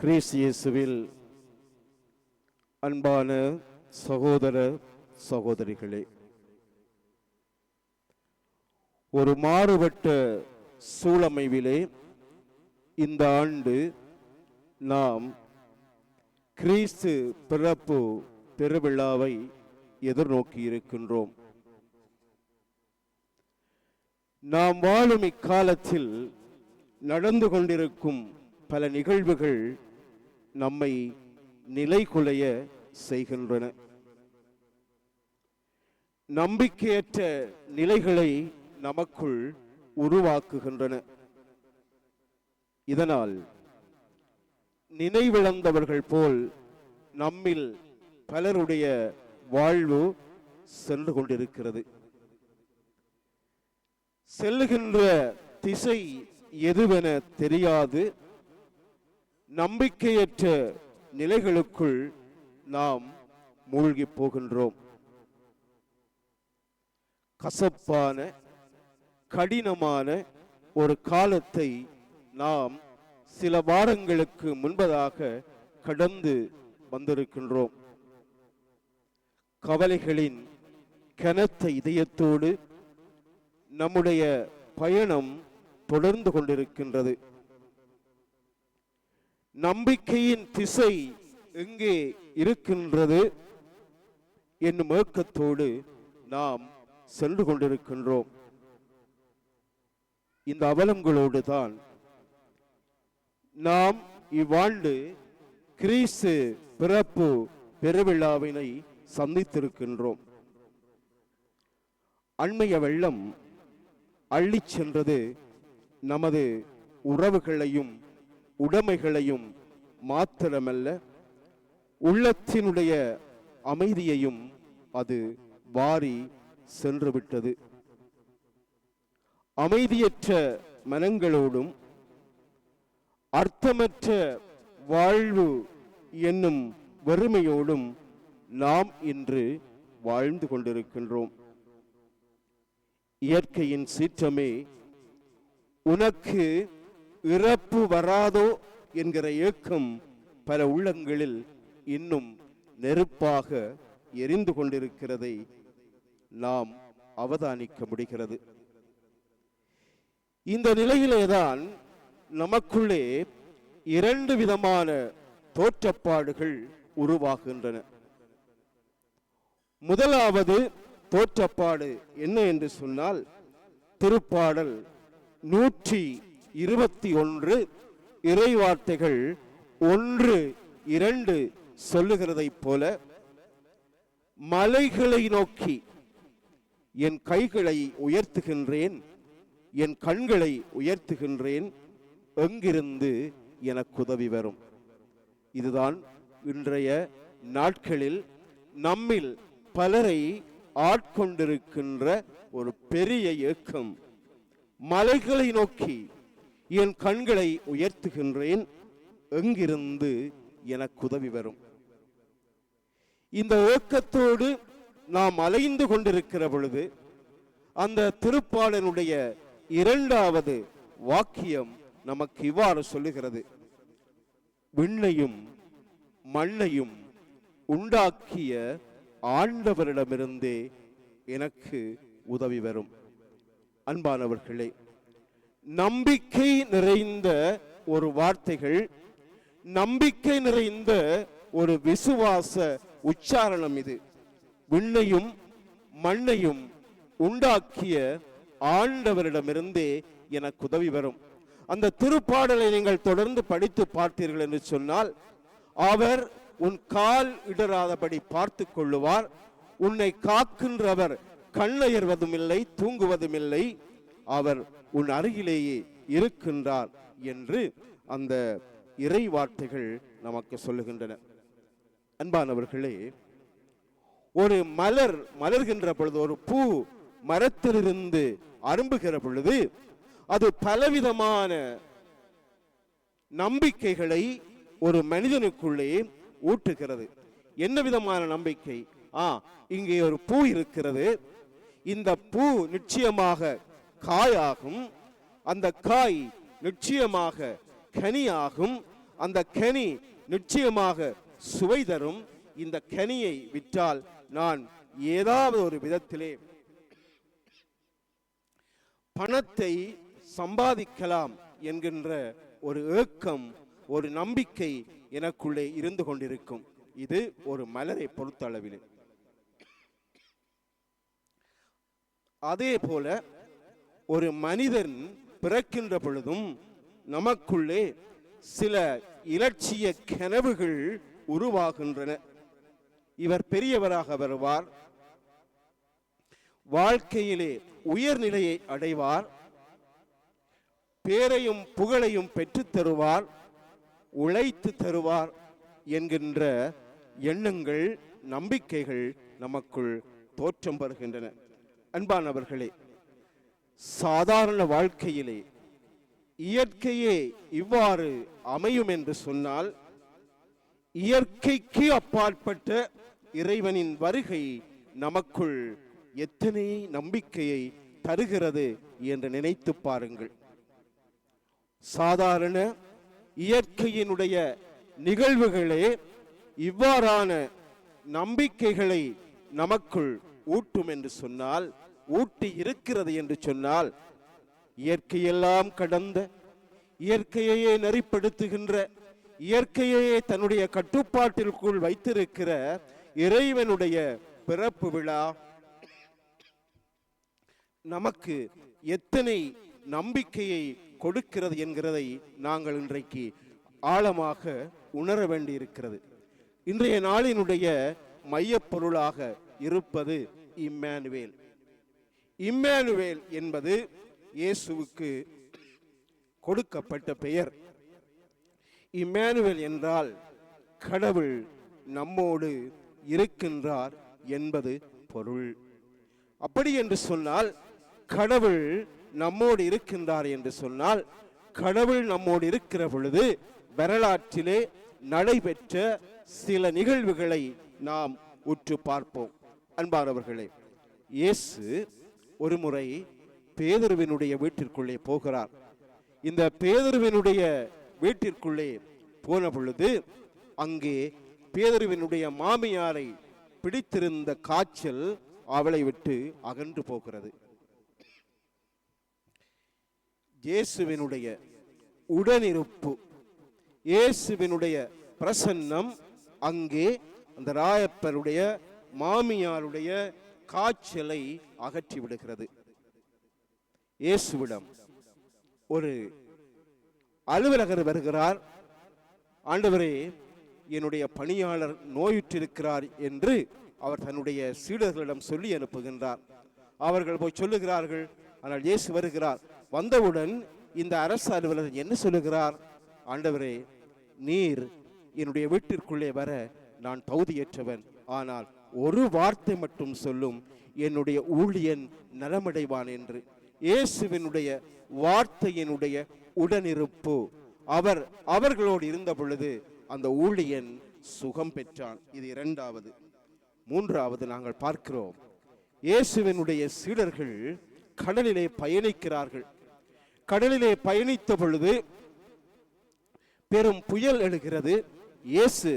கிறிஸ்து இயேசுவில் அன்பான சகோதர சகோதரிகளே, ஒரு மாறுபட்ட சூழமைவிலே இந்த ஆண்டு நாம் கிறிஸ்து பிறப்பு பெருவிழாவை எதிர்நோக்கி இருக்கின்றோம். நாம் வாழும் இக்காலத்தில் நடந்து கொண்டிருக்கும் பல நிகழ்வுகள் நம்மை நிலைகுலைய செய்கின்றன. நம்பிக்கையற்ற நிலைகளை நமக்குள் உருவாக்குகின்றன. இதனால் நினைவிழந்தவர்கள் போல் நம்மில் பலருடைய வாழ்வு சென்று கொண்டிருக்கிறது. செல்லுகின்ற திசை எதுவென தெரியாது நம்பிக்கையற்ற நிலைகளுக்குள் நாம் மூழ்கி போகின்றோம். கசப்பான கடினமான ஒரு காலத்தை நாம் சில வாரங்களுக்கு முன்பதாக கடந்து வந்திருக்கின்றோம். கவலைகளின் கனத்த இதயத்தோடு நம்முடைய பயணம் தொடர்ந்து கொண்டிருக்கின்றது. நம்பிக்கையின் திசை எங்கே இருக்கின்றது என்னும் ஏக்கத்தோடு நாம் சென்று கொண்டிருக்கின்றோம். இந்த அவலங்களோடு தான் நாம் இவ்வாண்டு கிறிஸ்து பிறப்பு பெருவிழாவினை சந்தித்திருக்கின்றோம். அண்மைய வெள்ளம் அள்ளிச் சென்றது நமது உறவுகளையும் உடைமைகளையும் மாத்திரமல்ல, உள்ளத்தினுடைய அமைதியையும் அது வாரி சென்று விட்டது. அமைதியற்ற மனங்களோடும் அர்த்தமற்ற வாழ்வு என்னும் வெறுமையோடும் நாம் இன்று வாழ்ந்து கொண்டிருக்கின்றோம். இயற்கையின் சீற்றமே உனக்கு இறப்பு வராதோ என்கிற ஏக்கம் பல உள்ளங்களில் இன்னும் நெருப்பாக எரிந்து கொண்டிருக்கிறதை நாம் அவதானிக்க முடிகிறது. இந்த நிலையிலேதான் நமக்குள்ளே இரண்டு விதமான தோற்றப்பாடுகள் உருவாகின்றன. முதலாவது தோற்றப்பாடு என்ன என்று சொன்னால், திருப்பாடல் 121 இறைவார்த்தைகள் 1-2 சொல்லுகிறதை போல, மலைகளை நோக்கி என் கைகளை உயர்த்துகின்றேன், என் கண்களை உயர்த்துகின்றேன், எங்கிருந்து எனக்கு உதவி வரும். இதுதான் இன்றைய நாட்களில் நம்மில் பலரை ஆட்கொண்டிருக்கின்ற ஒரு பெரிய ஏக்கம். மலைகளை நோக்கி என் கண்களை உயர்த்துகின்றேன், எங்கிருந்து எனக்கு உதவி வரும். இந்த ஏக்கத்தோடு நாம் அலைந்து கொண்டிருக்கிற பொழுது அந்த திருப்பாடலுடைய இரண்டாவது வாக்கியம் நமக்கு இவ்வாறு சொல்லுகிறது: விண்ணையும் மண்ணையும் உண்டாக்கிய ஆண்டவரிடமிருந்தே எனக்கு உதவி வரும். அன்பானவர்களே, நம்பிக்கை நிறைந்த ஒரு வார்த்தைகள், நம்பிக்கை நிறைந்த ஒரு விசுவாச உச்சாரணம் இது. விண்ணையும் மண்ணையும் உண்டாக்கிய ஆண்டவரிடமிருந்தே எனக்கு உதவி வரும். அந்த திருப்பாடலை நீங்கள் தொடர்ந்து படித்து பார்த்தீர்கள் என்று சொன்னால், அவர் உன் கால் இடராதபடி பார்த்து கொள்ளுவார், உன்னை காக்கின்றவர் கண்ணயர்வதும் இல்லை, தூங்குவதும் இல்லை, அவர் உன் அருகிலேயே இருக்கின்றார் என்று அந்த இறை வார்த்தைகள் நமக்கு சொல்லுகின்றன. அன்பானவர்களே, ஒரு மலர் மலர்கின்ற பொழுது, ஒரு பூ மரத்திலிருந்து அரும்புகிற பொழுது, அது பலவிதமான நம்பிக்கைகளை ஒரு மனிதனுக்குள்ளே ஊட்டுகிறது. என்ன விதமான நம்பிக்கை? இங்கே ஒரு பூ இருக்கிறது, இந்த பூ நிச்சயமாக காயாகும், அந்த காய் நிச்சயமாக கனியாகும், அந்த கனி நிச்சயமாக சுவை தரும். இந்த கனியை விற்றால் நான் ஏதாவது ஒரு விதத்திலே பணத்தை சம்பாதிக்கலாம் என்கின்ற ஒரு ஏக்கம், ஒரு நம்பிக்கை எனக்குள்ளே இருந்து கொண்டிருக்கும். இது ஒரு மலரை பொறுத்த அளவிலே. அதே போல ஒரு மனிதன் பிறக்கின்ற பொழுதும் நமக்குள்ளே சில இலட்சிய கனவுகள் உருவாகின்றன. இவர் பெரியவராக வருவார், வாழ்க்கையிலே உயர்நிலையை அடைவார், பேரையும் புகழையும் பெற்றுத் தருவார், உழைத்து தருவார் என்கின்ற எண்ணங்கள், நம்பிக்கைகள் நமக்குள் தோற்றம் பெறுகின்றன. அன்பானவர்களே, சாதாரண வாழ்க்கையிலே இயற்கையே இவ்வாறு அமையும் என்று சொன்னால், இயற்கைக்கு அப்பாற்பட்ட இறைவனின் வருகை நமக்குள் எத்தனை நம்பிக்கையை தருகிறது என்று நினைத்து பாருங்கள். சாதாரண இயற்கையினுடைய நிகழ்வுகளே இவ்வாறான நம்பிக்கைகளை நமக்குள் ஊட்டும் என்று சொன்னால், ஊட்டி இருக்கிறது என்று சொன்னால், இயற்கையெல்லாம் கடந்த, இயற்கையையே நெறிப்படுத்துகின்ற, இயற்கையையே தன்னுடைய கட்டுப்பாட்டிற்குள் வைத்திருக்கிற இறைவனுடைய பிறப்பு விழா நமக்கு எத்தனை நம்பிக்கையை கொடுக்கிறது என்கிறதை நாங்கள் இன்றைக்கு ஆழமாக உணர வேண்டியிருக்கிறது. இன்றைய நாளினுடைய மையப்பொருளாக இருப்பது இம்மானுவேல். இம்மானுவேல் என்பது இயேசுவுக்கு கொடுக்கப்பட்ட பெயர். இம்மானுவேல் என்றால் கடவுள் நம்மோடு இருக்கின்றார் என்பது பொருள். அப்படி என்று சொன்னால், கடவுள் நம்மோடு இருக்கின்றார் என்று சொன்னால், கடவுள் நம்மோடு இருக்கிற பொழுது வரலாற்றிலே நடைபெற்ற சில நிகழ்வுகளை நாம் உற்று பார்ப்போம். அன்பானவர்களே, இயேசு ஒரு முறை பேதுருவினுடைய வீட்டிற்குள்ளே போகிறார். இந்த பேதுருவினுடைய வீட்டிற்குள்ளே போன பொழுது அங்கே பேதுருவினுடைய மாமியாரை பிடித்திருந்த காய்ச்சல் அவளை விட்டு அகன்று போகிறது. இயேசுவினுடைய உடனிருப்பு, இயேசுவினுடைய பிரசன்னம் அங்கே அந்த ராயப்பருடைய மாமியாருடைய காய்ச்சலை அகற்றி விடுகிறது. இயேசுவிடம் ஒரு அலுவலகர் வருகிறார். ஆண்டவரே, என்னுடைய பணியாளர் நோயுற்றிருக்கிறார் என்று அவர் தன்னுடைய சீடர்களிடம் சொல்லி அனுப்புகின்றார். அவர்கள் போய் சொல்லுகிறார்கள். ஆனால் இயேசு வருகிறார். வந்தவுடன் இந்த அரசு அலுவலர் என்ன சொல்லுகிறார்? ஆண்டவரே, நீர் என்னுடைய வீட்டிற்குள்ளே வர நான் தகுதியற்றவன். ஆனால் ஒரு வார்த்தை மட்டும் சொல்லும், என்னுடைய ஊழியன் நலமடைவான் என்று. இயேசுவினுடைய வார்த்தையினுடைய உடனிருப்பு, அவர்களோடு இருந்த பொழுது அந்த ஊழியன் சுகம் பெற்றான். இது இரண்டாவது. மூன்றாவது நாங்கள் பார்க்கிறோம், இயேசுவினுடைய சீடர்கள் கடலிலே பயணிக்கிறார்கள். கடலிலே பயணித்த பொழுது பெரும் புயல் எழுகிறது. இயேசு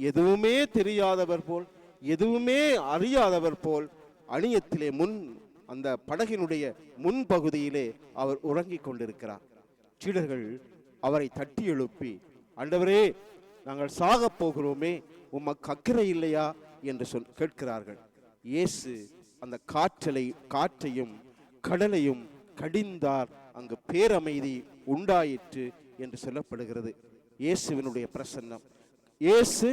எதுவுமே தெரியாதவர் போல், எதுவுமே அறியாதவர் போல் அணியத்திலே அந்த படகினுடைய முன்பகுதியிலே அவர் உறங்கிக் கொண்டிருக்கிறார். சீடர்கள் அவரை தட்டி எழுப்பி, ஆண்டவரே, நாங்கள் சாக போகிறோமே, உமக்கு அக்கறை இல்லையா என்று கேட்கிறார்கள். இயேசு அந்த காற்றையும் கடலையும் கடிந்தார். அங்கு பேரமைதி உண்டாயிற்று என்று சொல்லப்படுகிறது. இயேசுவினுடைய பிரசன்னம், இயேசு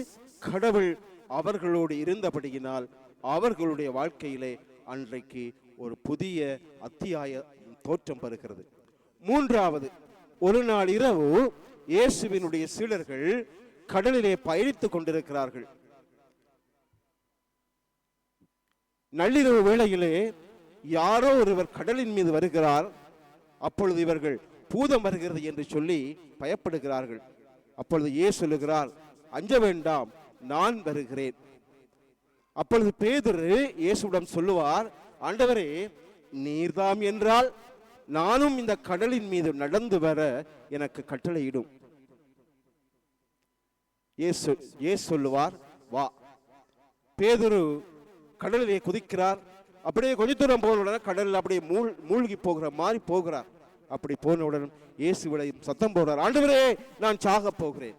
கடவுள் அவர்களோடு இருந்தபடியினால் அவர்களுடைய வாழ்க்கையிலே அன்றைக்கு ஒரு புதிய அத்தியாய தோற்றம் பெறுகிறது. மூன்றாவது, ஒரு நாள் இரவு இயேசுவினுடைய சீடர்கள் கடலிலே பயணித்துக் கொண்டிருக்கிறார்கள். நள்ளிரவு வேளையிலே யாரோ ஒருவர் கடலின் மீது வருகிறார். அப்பொழுது இவர்கள் பூதம் வருகிறது என்று சொல்லி பயப்படுகிறார்கள். அப்பொழுது இயேசு சொல்லுகிறார், அஞ்ச வேண்டாம், நான் வருகிறேன். அப்பொழுது பேதுரு இயேசுவிடம் சொல்லுவார், ஆண்டவரே, நீர்தாம் என்றால் நானும் இந்த கடலின் மீது நடந்து வர எனக்கு கட்டளையிடும். இயேசு சொல்லுவார், வா. பேதுரு கடலிலே குதிக்கிறார். அப்படியே கொஞ்ச தூரம் போன கடலில் அப்படியே மூழ்கி போகிற மாதிரி போகிறார். அப்படி போனவுடன் இயேசுவிட சத்தம் போடுறார், ஆண்டவரே, நான் சாக போகிறேன்.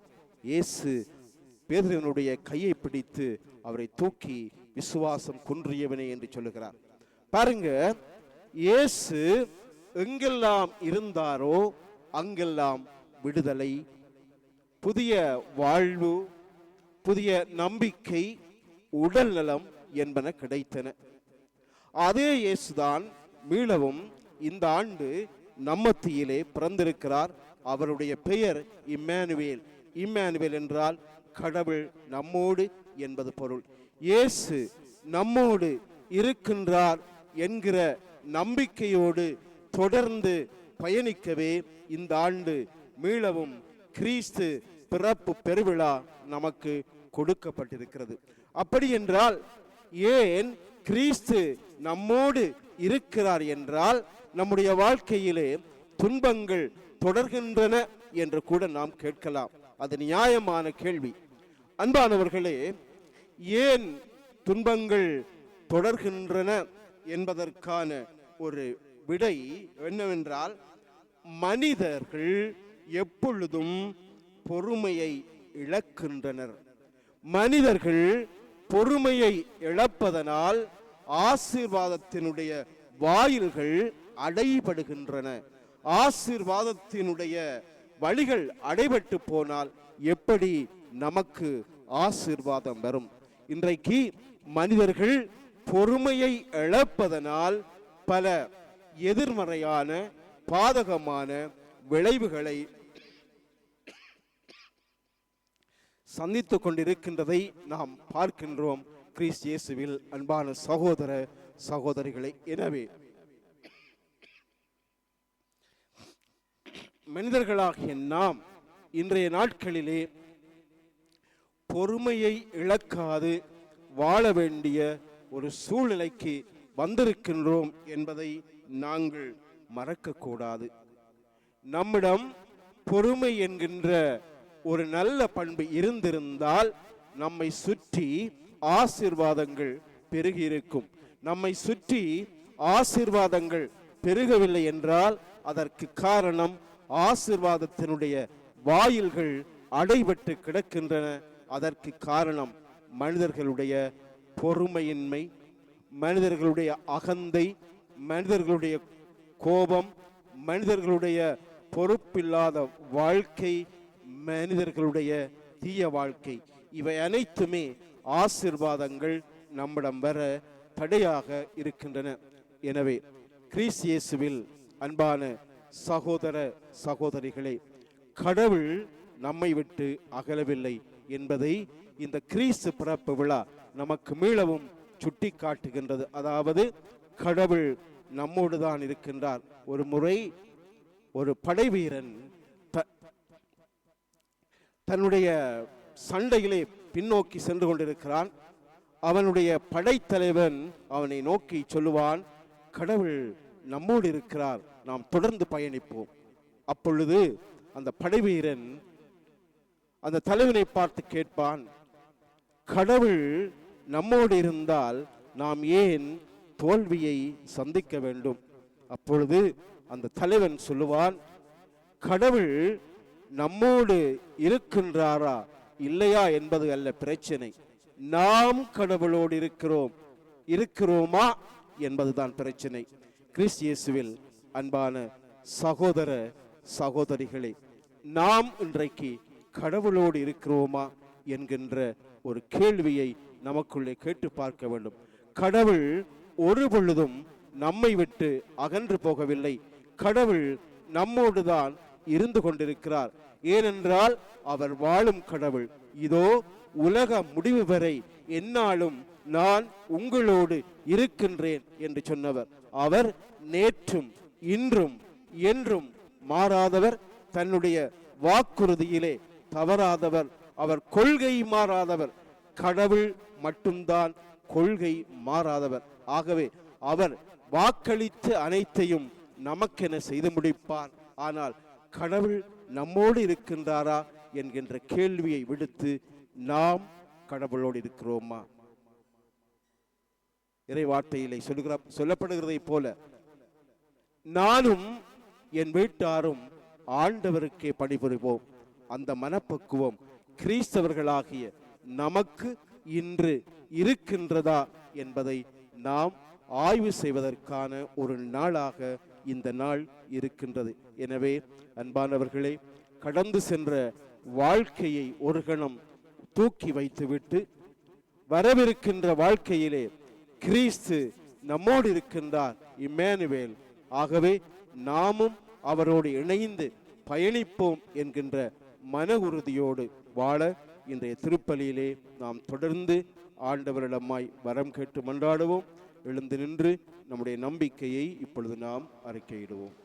இயேசு பேதுருவினுடைய கையை பிடித்து அவரை தூக்கி, விசுவாசம் குன்றியவனே என்று சொல்லுகிறார். பாருங்க, இயேசு எங்கெல்லாம் இருந்தாரோ அங்கெல்லாம் விடுதலை, புதிய வாழ்வு, புதிய நம்பிக்கை, உடல் நலம் என்பன கிடைத்தன. அதே இயேசுதான் மீளவும் இந்த ஆண்டு நம்மத்தியிலே பிறந்திருக்கிறார். அவருடைய பெயர் இம்மானுவேல். இம்மானுவேல் என்றால் கடவுள் நம்மோடு என்பது பொருள். இயேசு நம்மோடு இருக்கின்றார் என்கிற நம்பிக்கையோடு தொடர்ந்து பயணிக்கவே இந்த ஆண்டு மீளவும் கிறிஸ்து பிறப்பு பெருவிழா நமக்கு கொடுக்கப்பட்டிருக்கிறது. அப்படி என்றால் ஏன் கிறிஸ்து நம்மோடு இருக்கிறார் என்றால் நம்முடைய வாழ்க்கையிலே துன்பங்கள் தொடர்கின்றன என்று கூட நாம் கேட்கலாம். அது நியாயமான கேள்வி. அன்பானவர்களே, ஏன் துன்பங்கள் தொடர்கின்றன என்பதற்கான ஒரு விடை என்னவென்றால், மனிதர்கள் எப்பொழுதும் பொறுமையை இழக்கின்றனர். மனிதர்கள் பொறுமையை இழப்பதனால் ஆசீர்வாதத்தினுடைய வாயில்கள் அடைபடுகின்றன. ஆசீர்வாதத்தினுடைய வழிகள் அடைபட்டு போனால் எப்படி நமக்கு ஆசீர்வாதம் வரும்? இன்றைக்கு மனிதர்கள் பொறுமையை இழப்பதனால் பல எதிர்மறையான பாதகமான விளைவுகளை சந்தித்துக் கொண்டிருக்கின்றதை நாம் பார்க்கின்றோம் கிறிஸ்து இயேசுவில். அன்பான சகோதர சகோதரிகளை, எனவே மனிதர்களாகிய நாம் இன்றைய நாட்களிலே பொறுமையை இழக்காது வாழ வேண்டிய ஒரு சூழ்நிலைக்கு வந்திருக்கின்றோம் என்பதை நாங்கள் மறக்கக்கூடாது. நம்மிடம் பொறுமை என்கின்ற ஒரு நல்ல பண்பு இருந்திருந்தால் நம்மை சுற்றி ஆசீர்வாதங்கள் பெருகியிருக்கும். நம்மை சுற்றி ஆசீர்வாதங்கள் பெருகவில்லை என்றால் அதற்கு காரணம் ஆசீர்வாதத்தினுடைய வாயில்கள் அடைபட்டு கிடக்கின்றன. அதற்கு காரணம் மனிதர்களுடைய பொறுமையின்மை, மனிதர்களுடைய அகந்தை, மனிதர்களுடைய கோபம், மனிதர்களுடைய பொறுப்பில்லாத வாழ்க்கை, மனிதர்களுடைய தீய வாழ்க்கை. இவை அனைத்துமே ஆசீர்வாதங்கள் நம்மிடம் வர தடையாக இருக்கின்றன. எனவே கிறிஸ்து இயேசுவில் அன்பான சகோதர சகோதரிகளே, கடவுள் நம்மை விட்டு அகலவில்லை என்பதை இந்த கிறிஸ்து பிறப்பு விழா நமக்கு மீளவும் சுட்டி காட்டுகின்றது. அதாவது கடவுள் நம்மோடு தான் இருக்கின்றார். ஒரு முறை ஒரு படை வீரன் தன்னுடைய சண்டையிலே பின்னோக்கி சென்று கொண்டிருக்கிறான். அவனுடைய படைத்தலைவன் அவனை நோக்கி சொல்லுவான், கடவுள் நம்மோடு இருக்கிறார், நாம் தொடர்ந்து பயணிப்போம். அப்பொழுது அந்த படை வீரன் அந்த தலைவனை பார்த்து கேட்பான், கடவுள் நம்மோடு இருந்தால் நாம் ஏன் தோல்வியை சந்திக்க வேண்டும்? அப்பொழுது அந்த தலைவன் சொல்லுவான், கடவுள் நம்மோடு இருக்கின்றாரா இல்லையா என்பது அல்ல பிரச்சனை, நாம் கடவுளோடு இருக்கிறோமா என்பதுதான் பிரச்சனை. கிறிஸ்து இயேசுவில் அன்பான சகோதர சகோதரிகளே, நாம் இன்றைக்கு கடவுளோடு இருக்கிறோமா என்கின்ற ஒரு கேள்வியை நமக்குள்ளே கேட்டு பார்க்க வேண்டும். கடவுள் ஒரு பொழுதும் நம்மை விட்டு அகன்று போகவில்லை. கடவுள் நம்மோடுதான் இருந்து கொண்டிருக்கிறார். ஏனென்றால் அவர் வாழும் கடவுள். இதோ உலக முடிவு வரை எந்நாளும் நான் உங்களோடு இருக்கின்றேன் என்று சொன்னவர். அவர் நேற்றும் இன்றும் என்றும் மாறாதவர், தன்னுடைய வாக்குறுதியிலே தவறாதவர், அவர் கொள்கை மாறாதவர். கடவுள் மட்டும்தான் கொள்கை மாறாதவர். ஆகவே அவர் வாக்களித்த அனைத்தையும் நமக்கென செய்து முடிப்பார். ஆனால் கடவுள் நம்மோடு இருக்கின்றாரா என்கின்ற கேள்வியை விடுத்து நாம் கடவுளோடு இருக்கிறோமா? இறை வார்த்தையிலே சொல்லப்படுகிறதை போல நானும் என் வீட்டாரும் ஆண்டவருக்கே பணிபுரிவோம். அந்த மனப்பக்குவம் கிறிஸ்தவர்களாகிய நமக்கு இன்று இருக்கின்றதா என்பதை நாம் ஆய்வு செய்வதற்கான ஒரு நாளாக இந்த நாள் இருக்கின்றது. எனவே அன்பானவர்களே, கடந்து சென்ற வாழ்க்கையை ஒரு கணம் தூக்கி வைத்துவிட்டு வரவிருக்கின்ற வாழ்க்கையிலே கிறிஸ்து நம்மோடு இருக்கின்றார், இம்மானுவேல். ஆகவே நாமும் அவரோடு இணைந்து பயணிப்போம் என்கின்ற மன உறுதியோடு வாழ இன்றைய திருப்பலியிலே நாம் தொடர்ந்து ஆண்டவரிடமாய் வரம் கேட்டு மன்றாடுவோம். எழுந்து நின்று நம்முடைய நம்பிக்கையை இப்பொழுது நாம் அறிக்கையிடுவோம்.